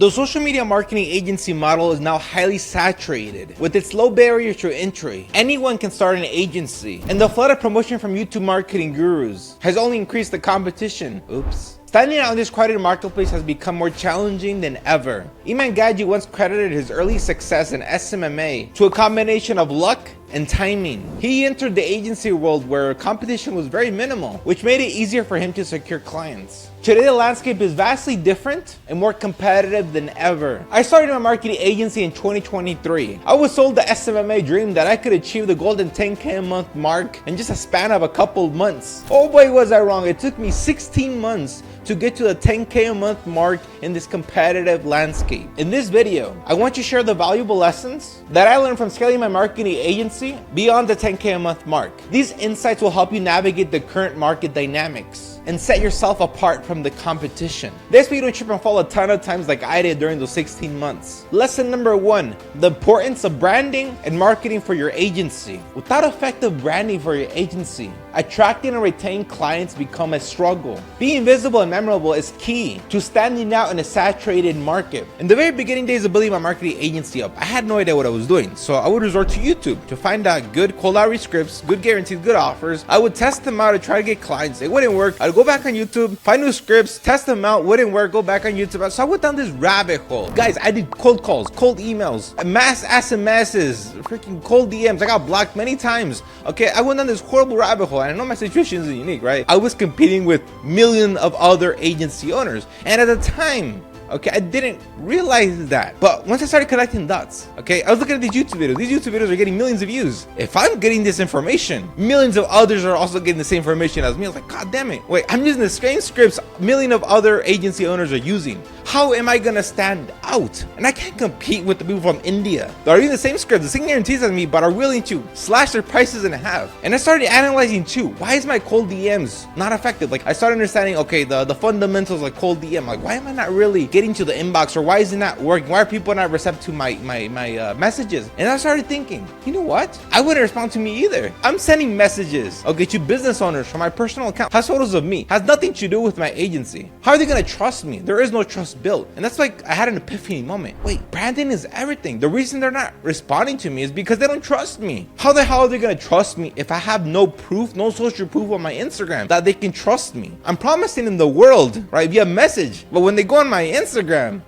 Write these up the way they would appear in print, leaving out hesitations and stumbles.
The social media marketing agency model is now highly saturated. With its low barrier to entry, anyone can start an agency, and the flood of promotion from YouTube marketing gurus has only increased the competition. Oops. Standing out in this crowded marketplace has become more challenging than ever. Iman Gadzhi once credited his early success in SMMA to a combination of luck and timing. He entered the agency world where competition was very minimal, which made it easier for him to secure clients. Today, the landscape is vastly different and more competitive than ever. I started my marketing agency in 2023. I was sold the SMMA dream that I could achieve the golden 10K a month mark in just a span of a couple of months. Oh boy, was I wrong. It took me 16 months to get to the 10K a month mark in this competitive landscape. In this video, I want to share the valuable lessons that I learned from scaling my marketing agency beyond the 10K a month mark. These insights will help you navigate the current market dynamics and set yourself apart from the competition. This way you don't trip and fall a ton of times like I did during those 16 months. Lesson number 1, the importance of branding and marketing for your agency. Without effective branding for your agency, attracting and retaining clients become a struggle. Being visible and memorable is key to standing out in a saturated market. In the very beginning days of building my marketing agency up, I had no idea what I was doing, so I would resort to YouTube to find out good cold outreach scripts, good guarantees, good offers. I would test them out to try to get clients. It wouldn't work. I'd go back on YouTube, find new scripts, test them out, wouldn't work, go back on YouTube. So I went down this rabbit hole. Guys, I did cold calls, cold emails, mass SMSs, freaking cold DMs. I got blocked many times. Okay, I went down this horrible rabbit hole, and I know my situation isn't unique, right? I was competing with millions of other agency owners, and at the time, okay, I didn't realize that. But once I started connecting dots, okay, I was looking at these YouTube videos. These YouTube videos are getting millions of views. If I'm getting this information, millions of others are also getting the same information as me. I was like, God damn it. Wait, I'm using the same scripts millions of other agency owners are using. How am I gonna stand out? And I can't compete with the people from India that are using the same scripts, the same guarantees as me, but are willing to slash their prices in half. And I started analyzing too, why is my cold DMs not effective? Like, I started understanding, okay, the fundamentals like cold DM. Like, why am I not really getting to the inbox, or why is it not working? Why are people not receptive to my messages? And I started thinking, you know what? I wouldn't respond to me either. I'm sending messages, okay, to business owners from my personal account, has photos of me, has nothing to do with my agency. How are they gonna trust me? There is no trust built. And that's like, I had an epiphany moment. Wait, branding is everything. The reason they're not responding to me is because they don't trust me. How the hell are they gonna trust me if I have no proof, no social proof on my Instagram that they can trust me? I'm promising them the world, right, via message, but when they go on my Instagram,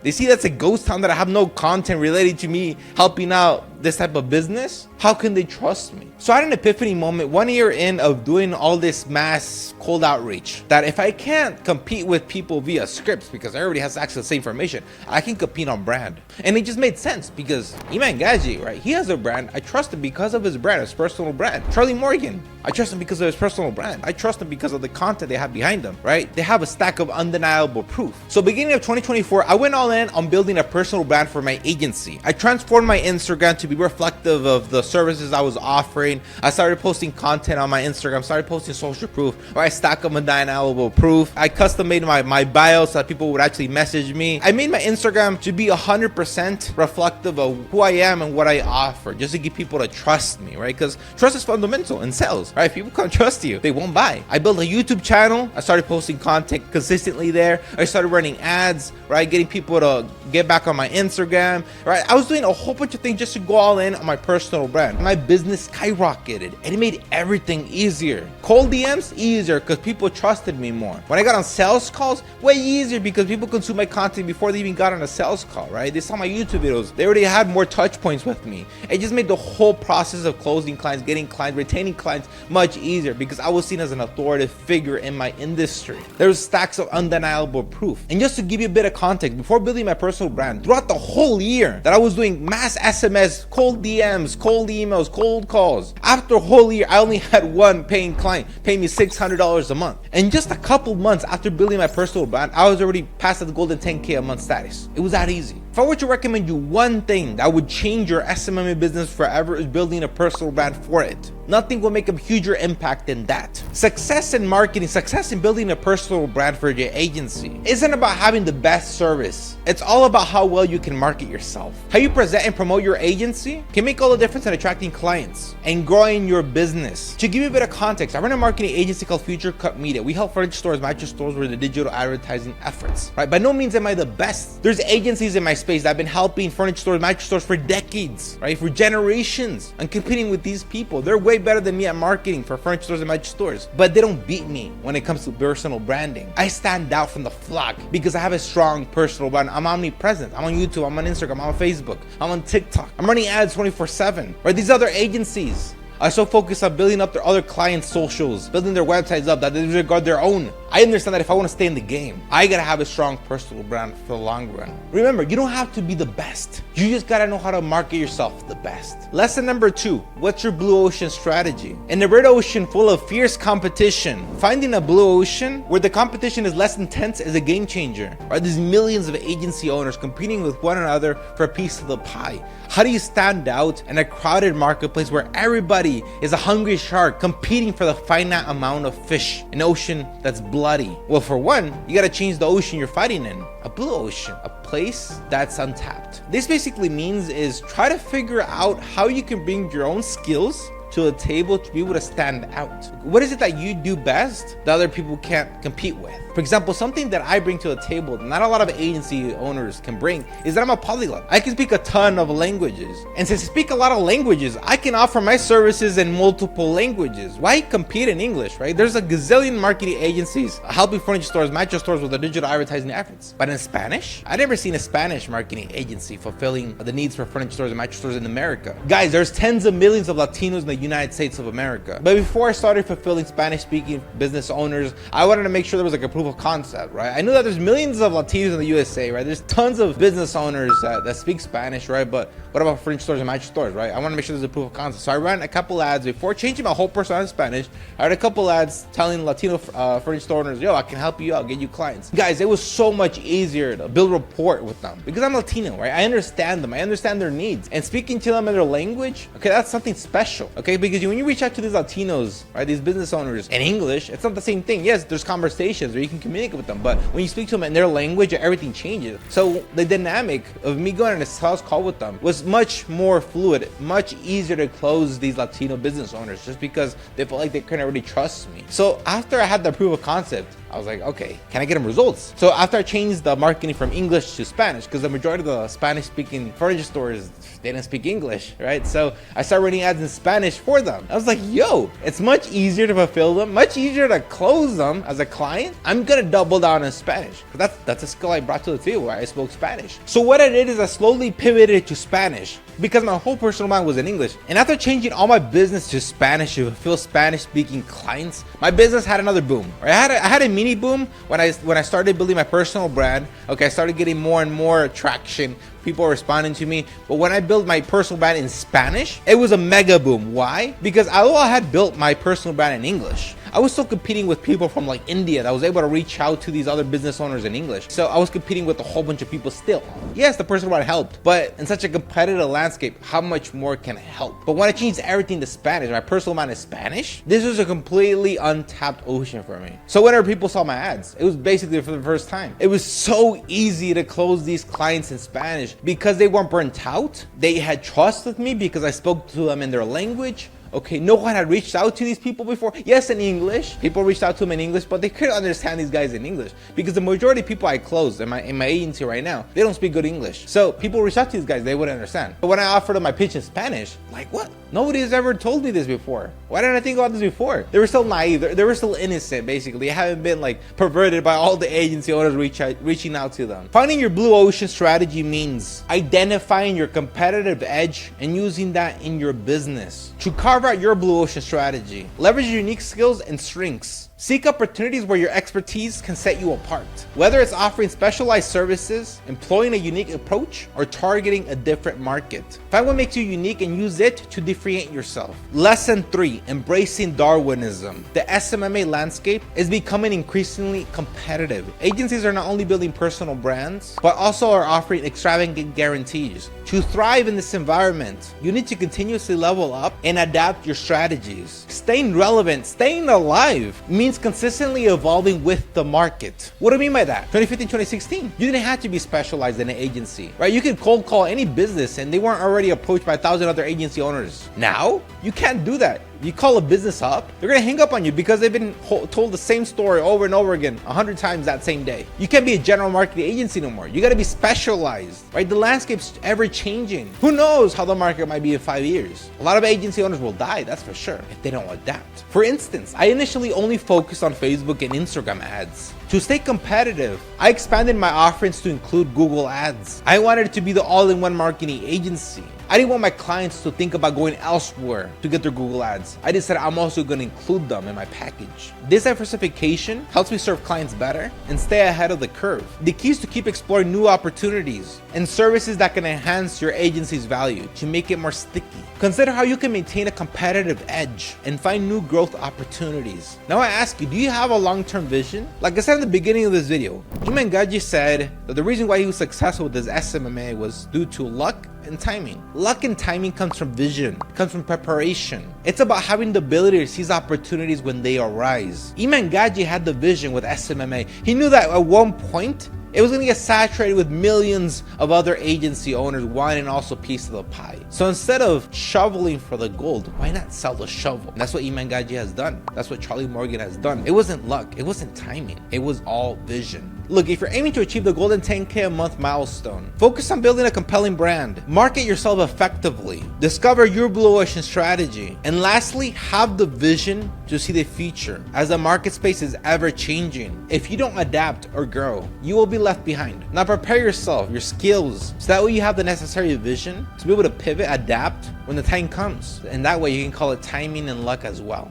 they see that's a ghost town, that I have no content related to me helping out this type of business. How can they trust me? So I had an epiphany moment 1 year in of doing all this mass cold outreach, that if I can't compete with people via scripts because everybody has access to the same information, I can compete on brand. And it just made sense because Iman Gadzhi, right, he has a brand. I trust him because of his brand, his personal brand. Charlie Morgan, I trust him because of his personal brand. I trust him because of the content they have behind them, right? They have a stack of undeniable proof. So beginning of 2024, I went all in on building a personal brand for my agency. I transformed my Instagram to be reflective of the services I was offering. I started posting content on my Instagram, started posting social proof, or I stack up undeniable proof. I custom made my bio so that people would actually message me. I made my Instagram to be 100% reflective of who I am and what I offer, just to get people to trust me, right? Because trust is fundamental in sales, right? If people can't trust you, they won't buy. I built a YouTube channel. I started posting content consistently there. I started running ads, right? Getting people to get back on my Instagram, right? I was doing a whole bunch of things just to go all in on my personal brand. My business skyrocketed and it made everything easier. Cold DMs, easier because people trusted me more. When I got on sales calls, way easier because people consumed my content before they even got on a sales call, right? They saw my YouTube videos. They already had more touch points with me. It just made the whole process of closing clients, getting clients, retaining clients much easier because I was seen as an authoritative figure in my industry. There's stacks of undeniable proof. And just to give you a bit of context, before building my personal brand, throughout the whole year that I was doing mass SMS, cold DMs, cold emails, cold calls, after a whole year, I only had one paying client pay me $600 a month. And just a couple months after building my personal brand, I was already past the golden 10K a month status. It was that easy. If I were to recommend you one thing that would change your SMMA business forever, is building a personal brand for it. Nothing will make a huger impact than that. Success in marketing, success in building a personal brand for your agency isn't about having the best service. It's all about how well you can market yourself. How you present and promote your agency agency can make all the difference in attracting clients and growing your business. To give you a bit of context, I run a marketing agency called Future Cut Media. We help furniture stores, mattress stores with the digital advertising efforts, right? By no means am I the best. There's agencies in my space that have been helping furniture stores, mattress stores for decades, right? For generations. I'm competing with these people. They're way better than me at marketing for furniture stores and mattress stores, but they don't beat me when it comes to personal branding. I stand out from the flock because I have a strong personal brand. I'm omnipresent. I'm on YouTube, I'm on Instagram, I'm on Facebook, I'm on TikTok. I'm running ads 24/7. Right? These other agencies are so focused on building up their other clients' socials, building their websites up, that they disregard their own. I understand that if I want to stay in the game, I gotta have a strong personal brand for the long run. Remember, you don't have to be the best. You just gotta know how to market yourself the best. Lesson number 2, what's your blue ocean strategy? In a red ocean full of fierce competition, finding a blue ocean where the competition is less intense is a game changer. Right? There's millions of agency owners competing with one another for a piece of the pie. How do you stand out in a crowded marketplace where everybody is a hungry shark competing for the finite amount of fish, an ocean that's bloody? Well, for one, you gotta change the ocean you're fighting in. A blue ocean, a place that's untapped. This basically means is try to figure out how you can bring your own skills to a table to be able to stand out. What is it that you do best that other people can't compete with? For example, something that I bring to a table that not a lot of agency owners can bring is that I'm a polyglot. I can speak a ton of languages. And since I speak a lot of languages, I can offer my services in multiple languages. Why compete in English, right? There's a gazillion marketing agencies helping furniture stores, mattress stores with their digital advertising efforts. But in Spanish, I've never seen a Spanish marketing agency fulfilling the needs for furniture stores and mattress stores in America. Guys, there's tens of millions of Latinos in the United States of America. But before I started fulfilling Spanish-speaking business owners, I wanted to make sure there was like a proof of concept, right? I knew that there's millions of Latinos in the USA, right? There's tons of business owners that speak Spanish, right? But what about furniture stores and mattress stores, right? I want to make sure there's a proof of concept. So I ran a couple ads before changing my whole persona to Spanish. I ran a couple ads telling Latino furniture store owners, yo, I can help you out, get you clients. Guys, it was so much easier to build rapport with them because I'm Latino, right? I understand them. I understand their needs. And speaking to them in their language, okay, that's something special, okay? Because when you reach out to these Latinos, right, these business owners in English, it's not the same thing. Yes, there's conversations where you can communicate with them, but when you speak to them in their language, everything changes. So the dynamic of me going on a sales call with them was much more fluid, much easier to close these Latino business owners just because they felt like they couldn't really trust me. So after I had the proof of concept, I was like, okay, can I get them results? So after I changed the marketing from English to Spanish, because the majority of the Spanish-speaking furniture stores, they didn't speak English, right? So I started running ads in Spanish for them. I was like, yo, it's much easier to fulfill them, much easier to close them as a client. I'm gonna double down in Spanish, because that's a skill I brought to the table where I spoke Spanish. So what I did is I slowly pivoted to Spanish because my whole personal mind was in English. And after changing all my business to Spanish to fulfill Spanish-speaking clients, my business had another boom. Right? I had a mini boom when I started building my personal brand. Okay, I started getting more and more traction. People are responding to me. But when I built my personal brand in Spanish, it was a mega boom. Why? Because although I had built my personal brand in English, I was still competing with people from like India that was able to reach out to these other business owners in English. So I was competing with a whole bunch of people still. Yes, the personal brand helped, but in such a competitive landscape, how much more can it help? But when I changed everything to Spanish, my personal brand is Spanish, this was a completely untapped ocean for me. So whenever people saw my ads, it was basically for the first time. It was so easy to close these clients in Spanish because they weren't burnt out. They had trust with me because I spoke to them in their language. Okay, no one had reached out to these people before. Yes, in English. People reached out to them in English, but they couldn't understand these guys in English because the majority of people I closed in my agency right now, they don't speak good English. So people reached out to these guys, they wouldn't understand. But when I offered them my pitch in Spanish, like what? Nobody has ever told me this before. Why didn't I think about this before? They were still naive. They were still innocent, basically. They haven't been like perverted by all the agency owners reaching out to them. Finding your blue ocean strategy means identifying your competitive edge and using that in your business. To carve out your blue ocean strategy, leverage your unique skills and strengths. Seek opportunities where your expertise can set you apart. Whether it's offering specialized services, employing a unique approach, or targeting a different market. Find what makes you unique and use it to differentiate yourself. Lesson 3, embracing Darwinism. The SMMA landscape is becoming increasingly competitive. Agencies are not only building personal brands, but also are offering extravagant guarantees. To thrive in this environment, you need to continuously level up and adapt your strategies. Staying relevant, staying alive means means consistently evolving with the market. What do I mean by that? 2015, 2016, you didn't have to be specialized in an agency, right? You could cold call any business and they weren't already approached by 1,000 other agency owners. Now, you can't do that. You call a business up, they're gonna hang up on you because they've been told the same story over and over again 100 times that same day. You can't be a general marketing agency no more. You gotta be specialized, right? The landscape's ever changing. Who knows how the market might be in 5 years? A lot of agency owners will die, that's for sure, if they don't adapt. For instance, I initially only focused on Facebook and Instagram ads. To stay competitive, I expanded my offerings to include Google Ads. I wanted it to be the all-in-one marketing agency. I didn't want my clients to think about going elsewhere to get their Google Ads. I decided I'm also going to include them in my package. This diversification helps me serve clients better and stay ahead of the curve. The key is to keep exploring new opportunities and services that can enhance your agency's value to make it more sticky. Consider how you can maintain a competitive edge and find new growth opportunities. Now I ask you, do you have a long-term vision? Like I said in the beginning of this video, Iman Gadzhi said that the reason why he was successful with his SMMA was due to luck and timing. Luck and timing comes from vision, it comes from preparation. It's about having the ability to seize opportunities when they arise. Iman Gadzhi had the vision with SMMA. He knew that at one point, it was going to get saturated with millions of other agency owners wanting also a piece of the pie. So instead of shoveling for the gold, why not sell the shovel? And that's what Iman Gadzhi has done. That's what Charlie Morgan has done. It wasn't luck. It wasn't timing. It was all vision. Look, if you're aiming to achieve the golden 10K a month milestone, focus on building a compelling brand. Market yourself effectively. Discover your blue ocean strategy. And lastly, have the vision to see the future as the market space is ever changing. If you don't adapt or grow, you will be left behind. Now prepare yourself, your skills, so that way you have the necessary vision to be able to pivot, adapt when the time comes. And that way you can call it timing and luck as well.